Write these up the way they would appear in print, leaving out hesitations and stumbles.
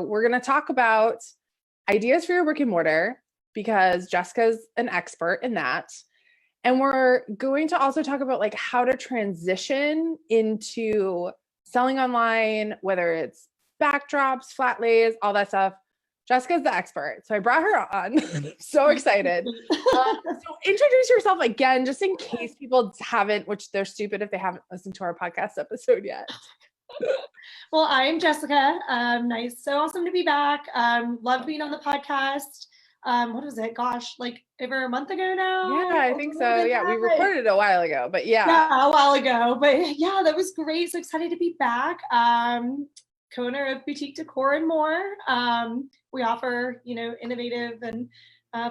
We're going to talk about ideas for your brick and mortar because Jessica's an expert in that. And we're going to also talk about like how to transition into selling online, whether it's backdrops, flat lays, all that stuff. Jessica's the expert. So I brought her on. So excited. So introduce yourself again, just in case people haven't, which they're stupid if they haven't listened to our podcast episode yet. Well, I'm Jessica. Nice. So awesome to be back. Loved being on the podcast. What was it? Gosh, like over a month ago now? Yeah, I think so. Yeah, we recorded it a while ago, but yeah. Yeah, a while ago. But yeah, that was great. So excited to be back. Co-owner of Boutique Decor More. We offer, innovative and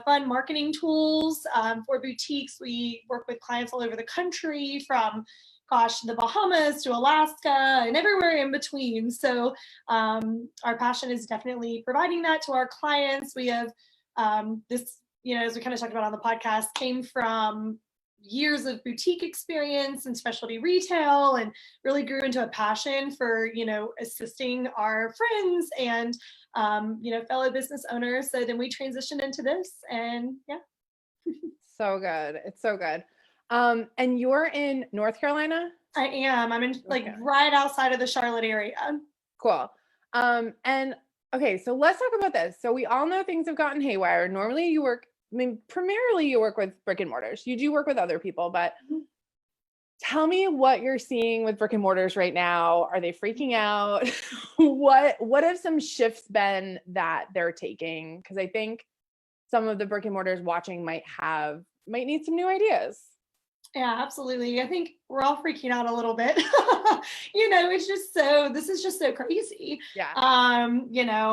fun marketing tools for boutiques. We work with clients all over the country, from the Bahamas to Alaska and everywhere in between. So our passion is definitely providing that to our clients. We have this, as we kind of talked about on the podcast, came from years of boutique experience and specialty retail, and really grew into a passion for, assisting our friends and, fellow business owners. So then we transitioned into this, and yeah. So good. It's so good. And you're in North Carolina? I am. I'm in right outside of the Charlotte area. Cool. And okay, so let's talk about this. So we all know things have gotten haywire. Normally primarily you work with brick and mortars. You do work with other people, but tell me what you're seeing with brick and mortars right now. Are they freaking out? What have some shifts been that they're taking? Because I think some of the brick and mortars watching might need some new ideas. Yeah, absolutely. I think we're all freaking out a little bit. This is just so crazy. Yeah.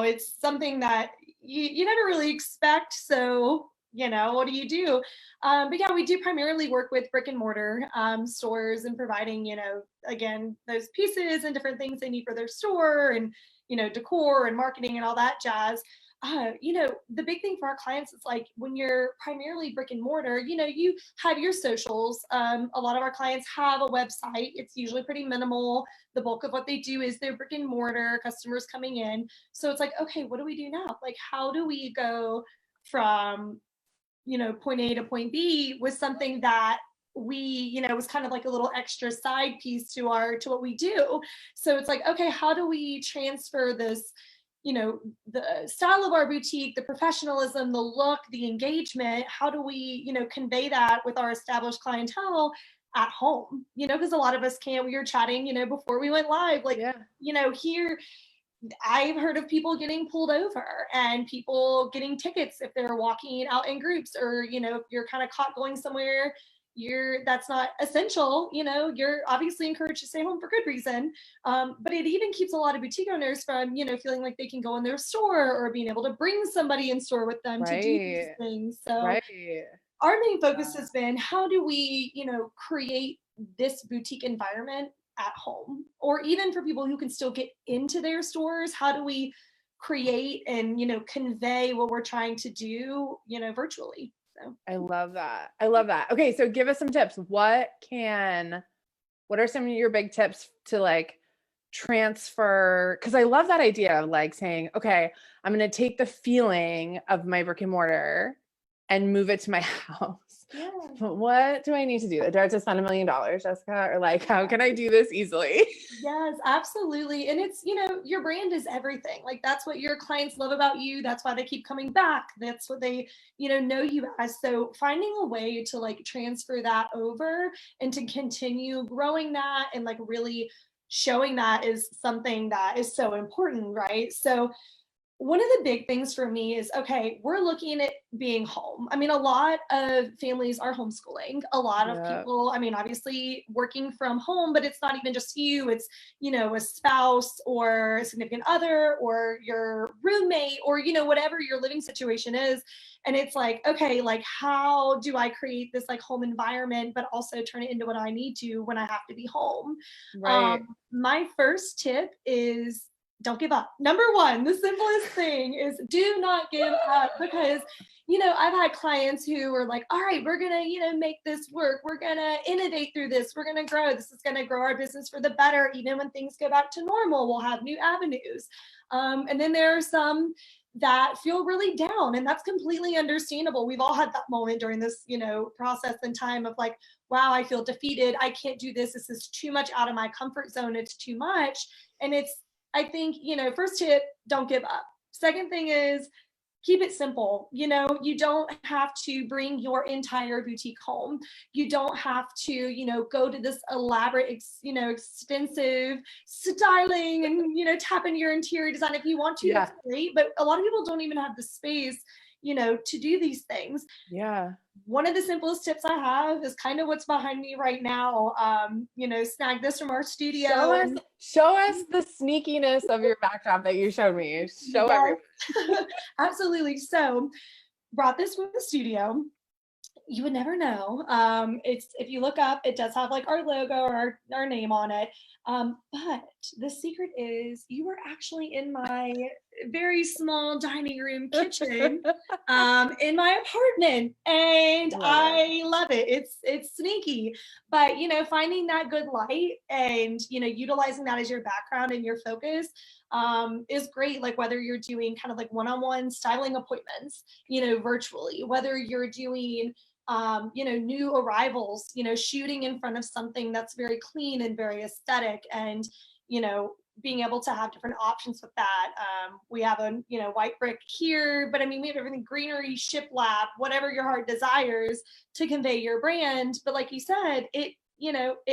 It's something that you never really expect. So, what do you do? But yeah, we do primarily work with brick and mortar stores and providing, again, those pieces and different things they need for their store, and, decor and marketing and all that jazz. The big thing for our clients is like when you're primarily brick and mortar, you have your socials. A lot of our clients have a website. It's usually pretty minimal. The bulk of what they do is their brick and mortar customers coming in. So it's like, okay, what do we do now? Like, how do we go from, point A to point B with something that we, was kind of like a little extra side piece to what we do. So it's like, okay, how do we transfer this, the style of our boutique, the professionalism, the look, the engagement, how do we, convey that with our established clientele at home? Because a lot of us can't. We were chatting, before we went live, here I've heard of people getting pulled over and people getting tickets if they're walking out in groups, or, if you're kind of caught going somewhere that's not essential, you're obviously encouraged to stay home for good reason. But it even keeps a lot of boutique owners from, feeling like they can go in their store or being able to bring somebody in store with them to do these things. So our main focus has been, how do we, create this boutique environment at home, or even for people who can still get into their stores? How do we create and, convey what we're trying to do, virtually? So I love that. Okay, so give us some tips. What are some of your big tips to like transfer? Because I love that idea of like saying, okay, I'm going to take the feeling of my brick and mortar and move it to my house. Yeah. But what do I need to do? Do I have to spend $1 million, Jessica? Or like, how can I do this easily? Yes, absolutely. And it's, your brand is everything. Like, that's what your clients love about you. That's why they keep coming back. That's what they, know you as. So finding a way to like transfer that over and to continue growing that and like really showing that is something that is so important, right? So one of the big things for me is, okay, we're looking at being home. I mean, a lot of families are homeschooling. A lot of people, obviously working from home, but it's not even just you. It's, a spouse or a significant other or your roommate or, whatever your living situation is. And it's like, okay, like, how do I create this like home environment, but also turn it into what I need to when I have to be home? Right. My first tip is don't give up. Number one, the simplest thing is do not give up, because, I've had clients who are like, all right, we're going to, make this work. We're going to innovate through this. We're going to grow. This is going to grow our business for the better. Even when things go back to normal, we'll have new avenues. And then there are some that feel really down, and that's completely understandable. We've all had that moment during this, process and time of like, wow, I feel defeated. I can't do this. This is too much out of my comfort zone. It's too much. And I think, first tip, don't give up. Second thing is keep it simple. You don't have to bring your entire boutique home. You don't have to, go to this elaborate, expensive styling and, tap into your interior design. If you want to, that's great. But a lot of people don't even have the space, to do these things. Yeah. One of the simplest tips I have is kind of what's behind me right now. Snag this from our studio. Show us the sneakiness of your backdrop that you showed me. Show everyone. Absolutely. So brought this from the studio. You would never know. If you look up, it does have like our logo or our name on it. But the secret is you were actually in my very small dining room kitchen in my apartment, and I love it. It's sneaky, but finding that good light and utilizing that as your background and your focus is great. Like whether you're doing kind of like one-on-one styling appointments, virtually, whether you're doing new arrivals, shooting in front of something that's very clean and very aesthetic, and, being able to have different options with that. We have a, white brick here, but I mean, we have everything greenery, shiplap, whatever your heart desires to convey your brand. But like you said, it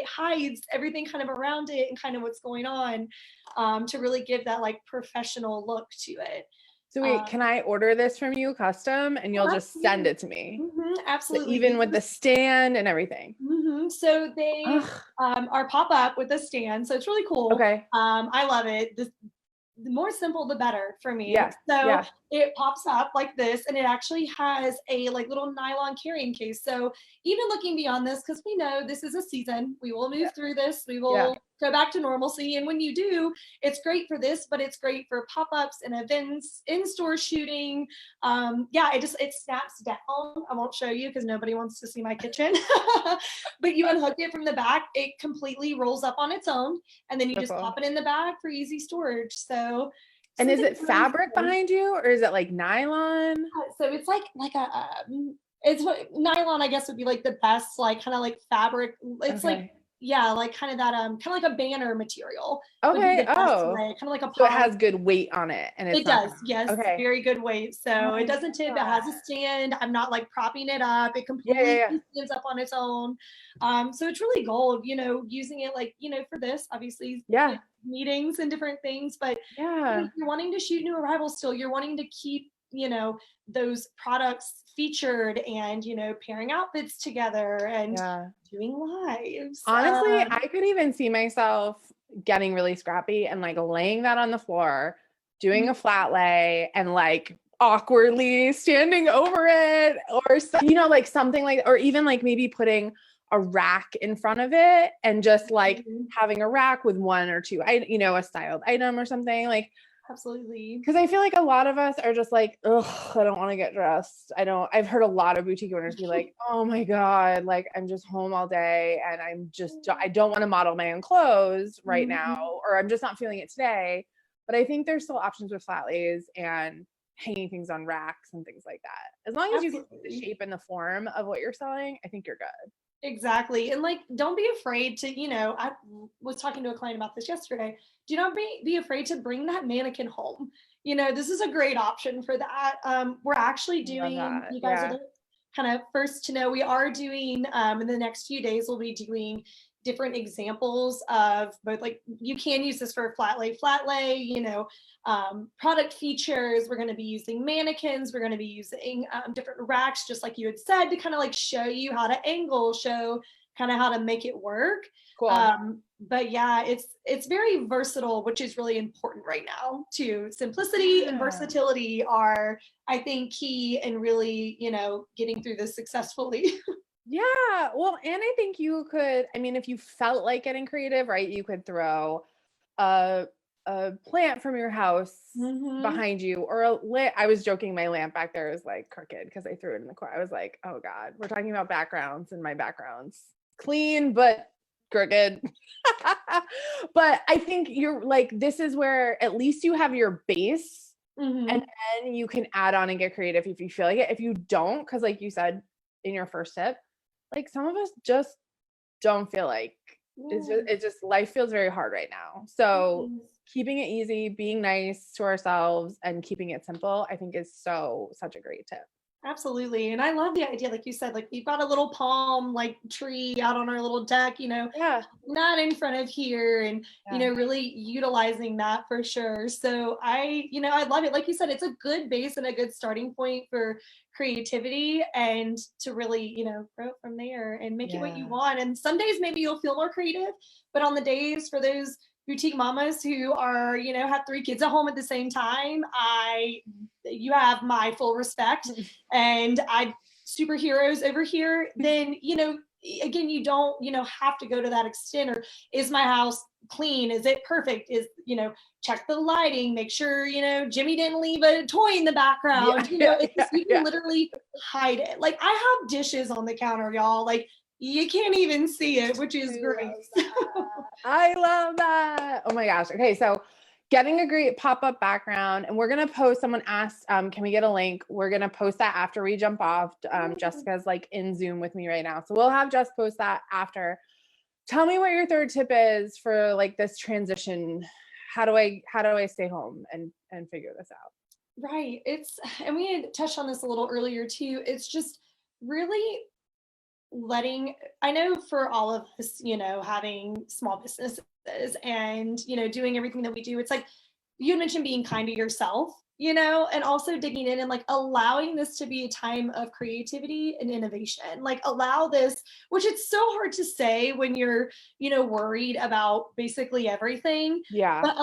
hides everything kind of around it and kind of what's going on, to really give that like professional look to it. So wait, can I order this from you custom and you'll just send it to me? Absolutely. So even with the stand and everything. So they are pop up with a stand. So it's really cool. Okay. I love it. The more simple, the better for me. So it pops up like this, and it actually has a like little nylon carrying case. So even looking beyond this, because we know this is a season, we will move through this. We will go back to normalcy. And when you do, it's great for this, but it's great for pop-ups and events, in-store shooting. It snaps down. I won't show you because nobody wants to see my kitchen, but you unhook it from the back. It completely rolls up on its own, and then you just pop it in the bag for easy storage. So, and is it fabric behind you, or is it like nylon? So it's like it's what nylon, I guess, would be like the best, like kind of like fabric. It's like like kind of that kind of like a banner material. Okay. Kind of like a so it has good weight on it, and it does. Yes. Okay. Very good weight. So it doesn't tip. It has a stand. I'm not like propping it up. It completely stands up on its own. So it's really gold. Using it like for this, obviously. Meetings and different things, but if you're wanting to shoot new arrivals still, you're wanting to keep those products featured and pairing outfits together and doing lives. Honestly, I could even see myself getting really scrappy and like laying that on the floor, doing a flat lay, and like awkwardly standing over it, or like something like, or even like maybe putting a rack in front of it and just like having a rack with one or two, a styled item or something like. Absolutely. Because I feel like a lot of us are just like, ugh, I don't want to get dressed. I've heard a lot of boutique owners be like, oh my God, like I'm just home all day and I don't want to model my own clothes right now, or I'm just not feeling it today. But I think there's still options with flat lays and hanging things on racks and things like that. As long as you get the shape and the form of what you're selling, I think you're good. Exactly. And like, don't be afraid to, I was talking to a client about this yesterday. Do not be afraid to bring that mannequin home. This is a great option for that. We're actually doing, you guys are the kind of first to know, we are doing, in the next few days, we'll be doing different examples of both, like you can use this for a flat lay, product features. We're going to be using mannequins. We're going to be using different racks, just like you had said, to kind of like show you how to angle, show kind of how to make it work. Cool. But yeah, it's very versatile, which is really important right now too. Simplicity and versatility are, I think, key in really, getting through this successfully. Yeah. Well, and I think you could, if you felt like getting creative, right, you could throw a a plant from your house behind you, or a lamp. I was joking, my lamp back there is like crooked because I threw it in the corner. I was like, oh God, we're talking about backgrounds, and my background's clean but crooked. But I think you're like, this is where at least you have your base, and then you can add on and get creative if you feel like it. If you don't, because like you said in your first tip, like some of us just don't feel like it's just life feels very hard right now. So keeping it easy, being nice to ourselves, and keeping it simple, I think is such a great tip. Absolutely. And I love the idea, like you said, like we've got a little palm like tree out on our little deck, Yeah. not in front of here, and really utilizing that for sure. So I love it. Like you said, it's a good base and a good starting point for creativity, and to really, grow from there and make it what you want. And some days maybe you'll feel more creative, but on the days for those boutique mamas who are, have 3 kids at home at the same time, you have my full respect. And superheroes over here, then, again, you don't, have to go to that extent. Or is my house clean? Is it perfect? Is, check the lighting, make sure, Jimmy didn't leave a toy in the background. You can literally hide it. Like I have dishes on the counter, y'all. Like you can't even see it, which is great. I love that. Oh my gosh. Okay. So getting a great pop-up background, and we're going to post, someone asked, can we get a link? We're going to post that after we jump off. Jessica's like in Zoom with me right now. So we'll have Jess post that after. Tell me what your third tip is for like this transition. How do I stay home and figure this out? Right. And we had touched on this a little earlier too. It's just really I know for all of us, having small businesses and, doing everything that we do, it's like you mentioned being kind to yourself, and also digging in and like allowing this to be a time of creativity and innovation. Like allow this, which it's so hard to say when you're, worried about basically everything. Yeah. But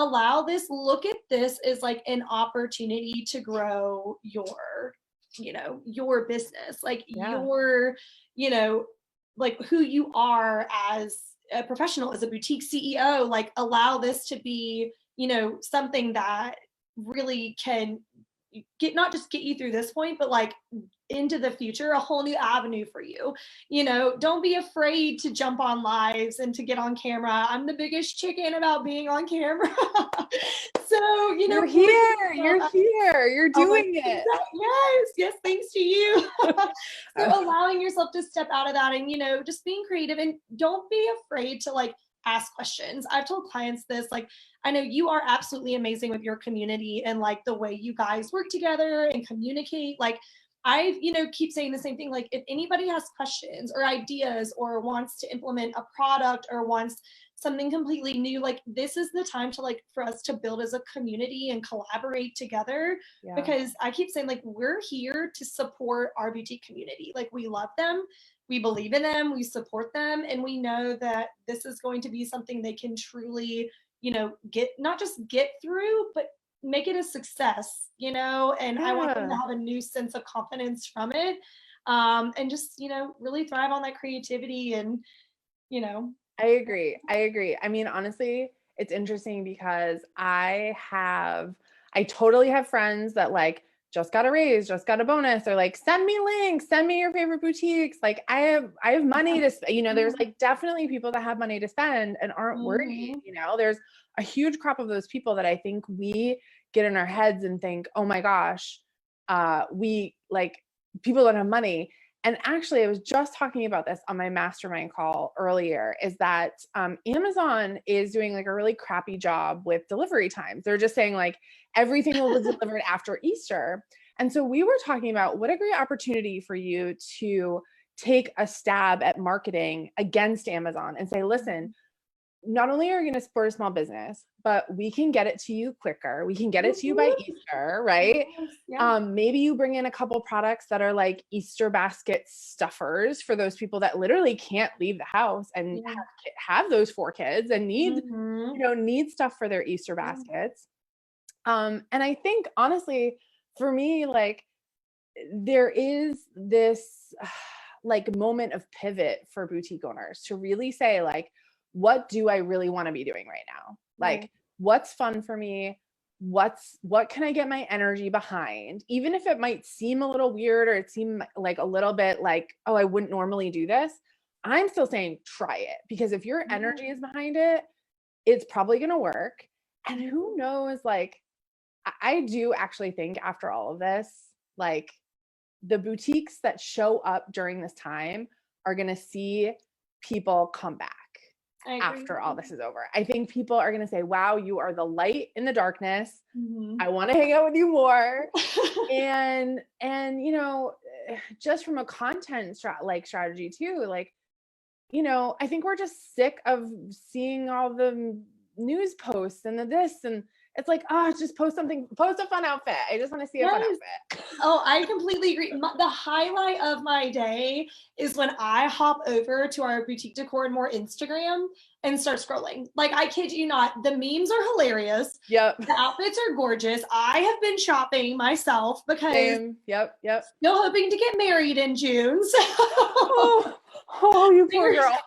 look at this as like an opportunity to grow your business, like your, like who you are as a professional, as a boutique CEO. Like allow this to be, something that really can not just get you through this point, but like into the future, a whole new avenue for you. Don't be afraid to jump on lives and to get on camera. I'm the biggest chicken about being on camera. So, you're here, you're doing it. Yes, thanks to you. So allowing yourself to step out of that and, just being creative, and don't be afraid to like ask questions. I've told clients this, like, I know you are absolutely amazing with your community and like the way you guys work together and communicate. Like I, keep saying the same thing. Like if anybody has questions or ideas or wants to implement a product or wants something completely new, like this is the time to like for us to build as a community and collaborate together. Because I keep saying like we're here to support our boutique community. Like we love them, we believe in them, we support them, and we know that this is going to be something they can truly, not just get through, but make it a success, and I want them to have a new sense of confidence from it, and just, really thrive on that creativity and, I agree. I mean, honestly, it's interesting because I totally have friends that like just got a raise, just got a bonus, or like, send me links, send me your favorite boutiques. Like I have money to, there's like definitely people that have money to spend and aren't worried, there's a huge crop of those people that I think we get in our heads and think, oh my gosh, we like people don't have money. And actually, I was just talking about this on my mastermind call earlier, is that Amazon is doing like a really crappy job with delivery times. They're just saying like everything will be delivered after Easter. And so we were talking about what a great opportunity for you to take a stab at marketing against Amazon and say, listen, not only are you going to support a small business, but we can get it to you quicker. We can get it to you by Easter, right? Maybe you bring in a couple products that are like Easter basket stuffers for those people that literally can't leave the house and have those 4 kids and need, need stuff for their Easter baskets. And I think honestly, for me, like there is this like moment of pivot for boutique owners to really say like, what do I really want to be doing right now? Like, what's fun for me? What can I get my energy behind? Even if it might seem a little weird or it seem like a little bit like, oh, I wouldn't normally do this. I'm still saying try it, because if your energy is behind it, it's probably going to work. And who knows, like, I do actually think after all of this, like, the boutiques that show up during this time are going to see people come back after all this is over. I think people are going to say, wow, you are the light in the darkness. I want to hang out with you more. and you know, just from a content strategy too, like, you know, I think we're just sick of seeing all the news posts and the this, and it's like, oh, just post a fun outfit. I just want to see a fun outfit. Oh, I completely agree. The highlight of my day is when I hop over to our Boutique Decor More Instagram and start scrolling. Like, I kid you not, the memes are hilarious. Yep. The outfits are gorgeous. I have been shopping myself because Yep. still hoping to get married in June. So oh, you poor girl.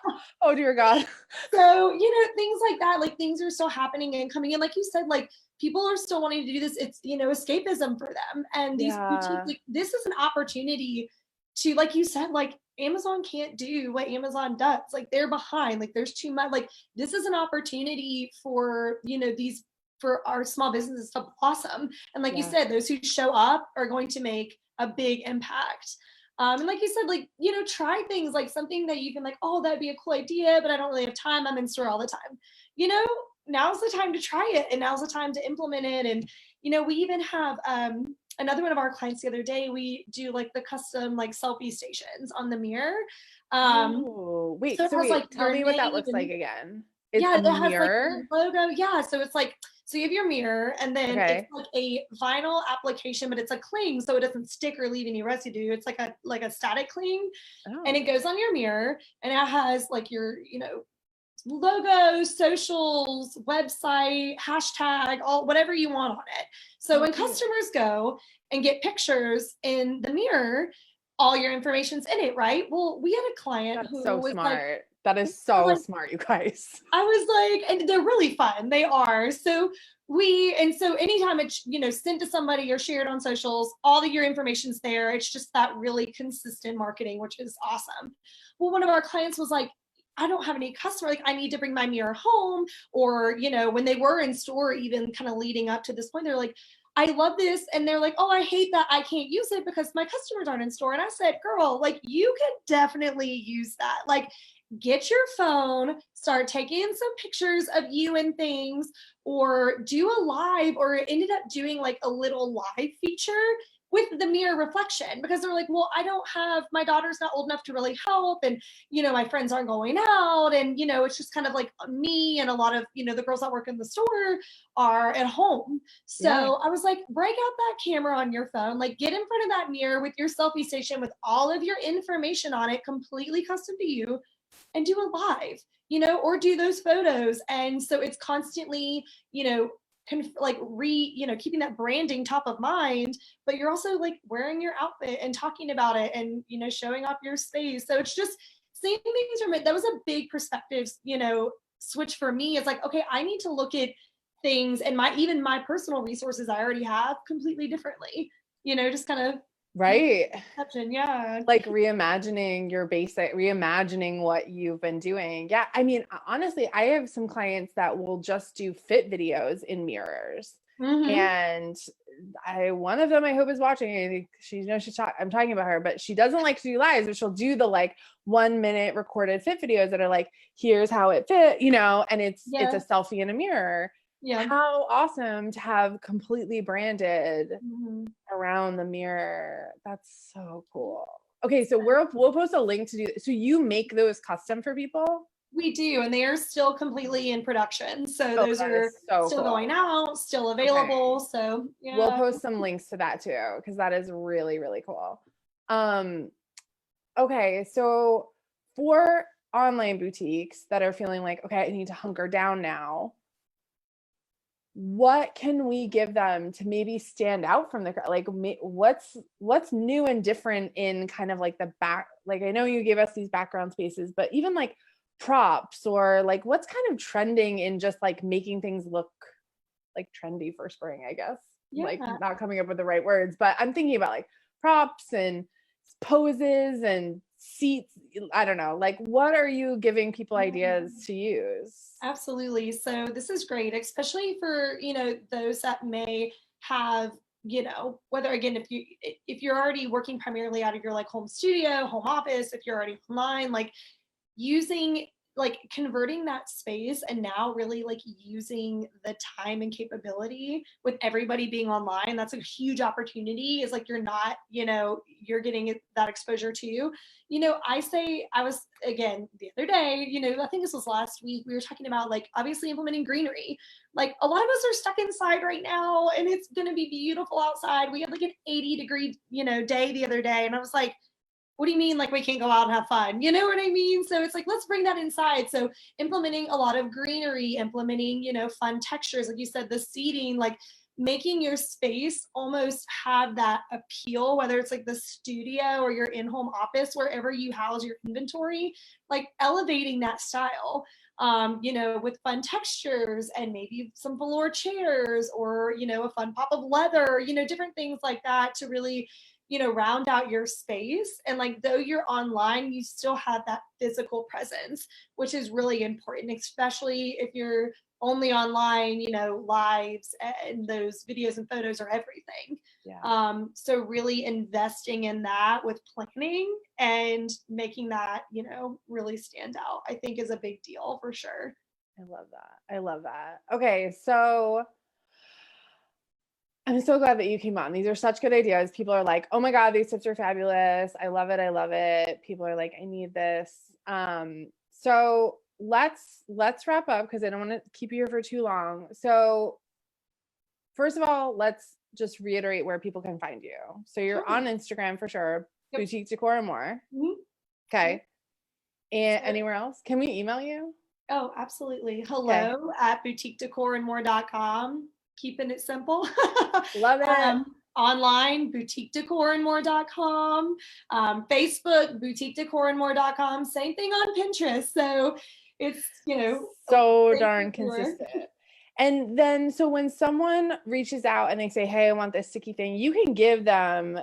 Oh, dear God. So, you know, things like that, like, things are still happening and coming in. Like you said, like, people are still wanting to do this. It's, you know, escapism for them. And these boutiques, like, this is an opportunity to, like you said, like, Amazon can't do what Amazon does. Like, they're behind. Like, there's too much. Like, this is an opportunity for, you know, for our small businesses to blossom. And like you said, those who show up are going to make a big impact. And like you said, like, you know, try things, like something that you can, like, oh, that'd be a cool idea, but I don't really have time. I'm in store all the time. You know, now's the time to try it, and now's the time to implement it. And, you know, we even have another one of our clients the other day. We do like the custom like selfie stations on the mirror. Wait, so wait, like, tell me what that looks like again. It's it has mirror? like logo. Yeah, so it's like, so you have your mirror, and then it's like a vinyl application, but it's a cling, so it doesn't stick or leave any residue. It's like a static cling, and it goes on your mirror, and it has like your, you know, logos, socials, website, hashtag, all whatever you want on it. So when customers go and get pictures in the mirror, all your information's in it, right? Well, we had a client who was smart. Like, that is so smart, you guys. I was like, and they're really fun. They are. So anytime it's, you know, sent to somebody or shared on socials, all of your information's there. It's just that really consistent marketing, which is awesome. Well, one of our clients was like, I don't have any customer, like, I need to bring my mirror home. Or, you know, when they were in store, even kind of leading up to this point, they're like, I love this. And they're like, oh, I hate that I can't use it because my customers aren't in store. And I said, girl, like, you can definitely use that. Like, get your phone, start taking some pictures of you and things, or do a live, or ended up doing like a little live feature with the mirror reflection, because they're like, well, I don't have, my daughter's not old enough to really help. And, you know, my friends aren't going out. And, you know, it's just kind of like me and a lot of, you know, the girls that work in the store are at home. So I was like, break out that camera on your phone, like, get in front of that mirror with your selfie station with all of your information on it, completely custom to you, and do a live, you know, or do those photos. And so it's constantly, you know, keeping that branding top of mind, but you're also like wearing your outfit and talking about it and, you know, showing off your space. So it's just seeing things from it. That was a big perspective, you know, switch for me. It's like, okay, I need to look at things and even my personal resources I already have completely differently, you know, just kind of right. Yeah. Like reimagining what you've been doing. Yeah. I mean, honestly, I have some clients that will just do fit videos in mirrors. And one of them I hope is watching. I think she knows I'm talking about her, but she doesn't like to do lives, but she'll do the like 1 minute recorded fit videos that are like, here's how it fit, you know, and it's a selfie in a mirror. Yeah. How awesome to have completely branded around the mirror. That's so cool. Okay, so we'll post a link to do. So you make those custom for people? We do, and they are still completely in production. So those are still cool. Going out, still available. Okay. So yeah. We'll post some links to that too, because that is really, really cool. Okay, so for online boutiques that are feeling like, okay, I need to hunker down now, what can we give them to maybe stand out from the crowd? Like, what's new and different in kind of like the back, like, I know you gave us these background spaces, but even like props, or like what's kind of trending in just like making things look like trendy for spring, I guess. Yeah. Like not coming up with the right words, but I'm thinking about like props and poses and seats. I don't know. Like, what are you giving people ideas to use? Absolutely. So this is great, especially for, those that may have, whether again, if you're already working primarily out of your like home studio, home office, if you're already online, like using like converting that space and now really like using the time and capability with everybody being online, that's a huge opportunity. Is like you're not, you're getting that exposure too. I was again the other day, I think this was last week, we were talking about like obviously implementing greenery. Like a lot of us are stuck inside right now and it's going to be beautiful outside. We had like an 80-degree, day the other day. And I was like, what do you mean like we can't go out and have fun? You know what I mean? So it's like, let's bring that inside. So implementing a lot of greenery, implementing, fun textures, like you said, the seating, like making your space almost have that appeal, whether it's like the studio or your in-home office, wherever you house your inventory, like elevating that style. With fun textures and maybe some velour chairs or, a fun pop of leather, different things like that to really, round out your space. And like, though you're online, you still have that physical presence, which is really important, especially if you're only online, lives and those videos and photos are everything. Yeah. So really investing in that with planning and making that, really stand out, I think is a big deal for sure. I love that. I love that. Okay. So I'm so glad that you came on. These are such good ideas. People are like, oh my God, these tips are fabulous. I love it. I love it. People are like, I need this. So let's wrap up because I don't want to keep you here for too long. So first of all, let's just reiterate where people can find you. So you're Sure. on Instagram for sure, Yep. Boutique Decor More. Mhm. Okay. And Sure. anywhere else? Can we email you? Oh, absolutely. Hello at boutiquedecorandmore.com. Keeping it simple. Love it. Online, boutiquedecorandmore.com. Facebook, boutiquedecorandmore.com. Same thing on Pinterest. So it's, So great darn everywhere. consistent. And then, so when someone reaches out and they say, hey, I want this sticky thing, you can give them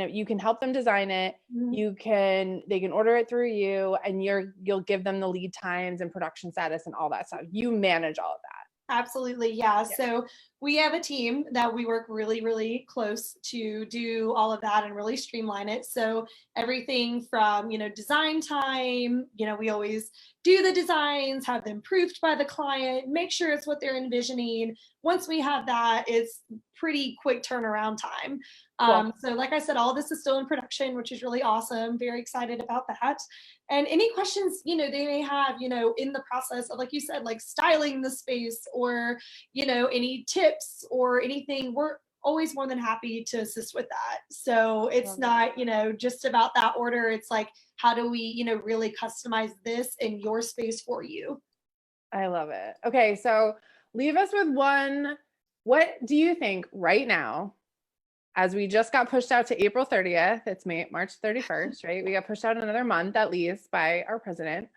you can help them design it. Mhm. They can order it through you and you'll give them the lead times and production status and all that stuff. You manage all of that. Absolutely. Yeah. So we have a team that we work really, really close to do all of that and really streamline it. So everything from, design time, we always do the designs, have them proofed by the client, make sure it's what they're envisioning. Once we have that, it's pretty quick turnaround time. Cool. So like I said, all this is still in production, which is really awesome. Very excited about that. And any questions, they may have, in the process of, like you said, like styling the space or, any tips or anything, we're always more than happy to assist with that. So it's not, just about that order. It's like, how do we, really customize this in your space for you? I love it. Okay. So leave us with what do you think right now, as we just got pushed out to April 30th, it's March 31st, right? We got pushed out another month at least by our president.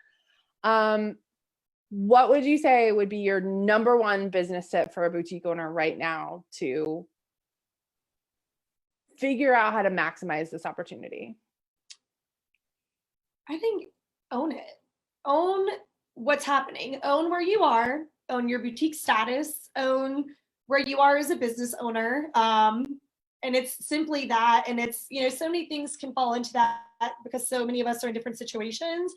What would you say would be your number one business tip for a boutique owner right now to figure out how to maximize this opportunity? I think own it. Own what's happening. Own where you are. Own your boutique status. Own where you are as a business owner. And it's simply that. And it's, so many things can fall into that because so many of us are in different situations.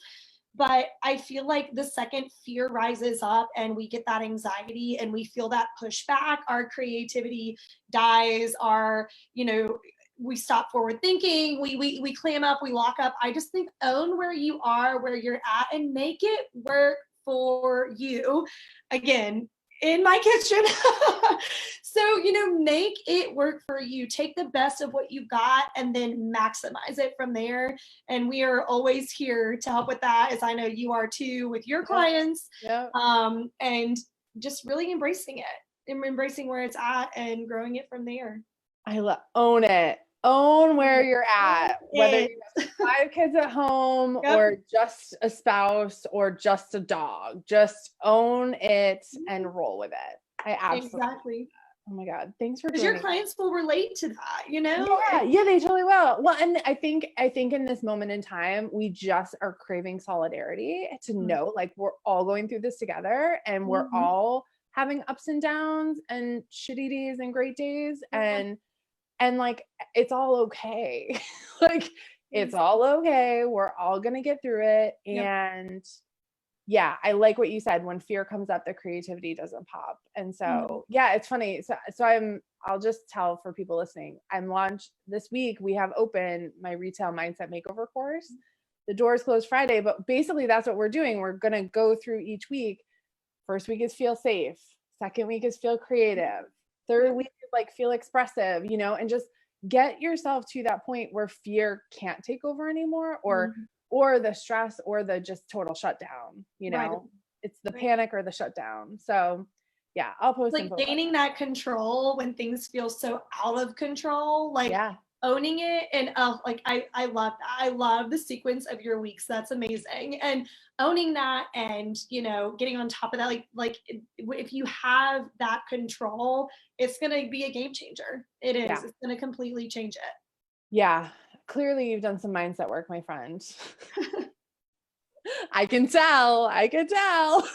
But I feel like the second fear rises up and we get that anxiety and we feel that pushback, our creativity dies, we stop forward thinking, we clam up, we lock up. I just think own where you are, where you're at, and make it work for you. Again, in my kitchen. So, make it work for you. Take the best of what you got and then maximize it from there. And we are always here to help with that, as I know you are too, with your clients. Yeah. And just really embracing it and embracing where it's at and growing it from there. Own it. Own where you're at, whether you have 5 kids at home or just a spouse or just a dog. Just own it and roll with it. I absolutely, Exactly. oh my God, thanks for Because your joining. clients will relate to that, Yeah, yeah, they totally will. Well, and I think in this moment in time, we just are craving solidarity to know like we're all going through this together and we're Mhm. all having ups and downs and shitty days and great days Yeah. and like it's all okay. Like it's Yes. all okay. We're all gonna get through it. Yep. And yeah, I like what you said. When fear comes up, the creativity doesn't pop. And Mhm. so, yeah, it's funny. So I'll just tell for people listening, I'm launched this week. We have open my retail mindset makeover course. The doors close Friday, but basically that's what we're doing. We're going to go through each week. First week is feel safe. Second week is feel creative. Third Yep. week is like feel expressive, and just get yourself to that point where fear can't take over anymore Mhm. or the stress or the just total shutdown, Right. It's the Right. panic or the shutdown. So, yeah, I'll post Like info about gaining that control when things feel so out of control, that. like Yeah. owning it. And like I love that. I love the sequence of your weeks. That's amazing. And owning that and getting on top of that, if you have that control, it's gonna be a game changer. It is. Yeah. It's gonna completely change it. Yeah. Clearly you've done some mindset work, my friend. I can tell. I can tell.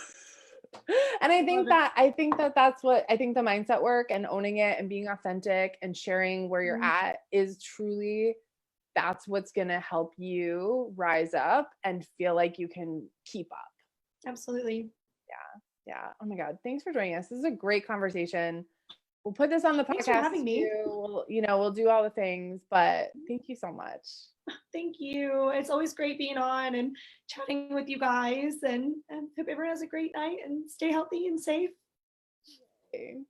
And I Love think it. that I think that that's what I think the mindset work and owning it and being authentic and sharing where you're Mhm. at is truly that's what's going to help you rise up and feel like you can keep up. Absolutely. Yeah. Yeah. Oh my God. Thanks for joining us. This is a great conversation. We'll put this on the Thanks for podcast having me. too. We'll do all the things, but thank you so much. Thank you. It's always great being on and chatting with you guys. And hope everyone has a great night and stay healthy and safe. Okay.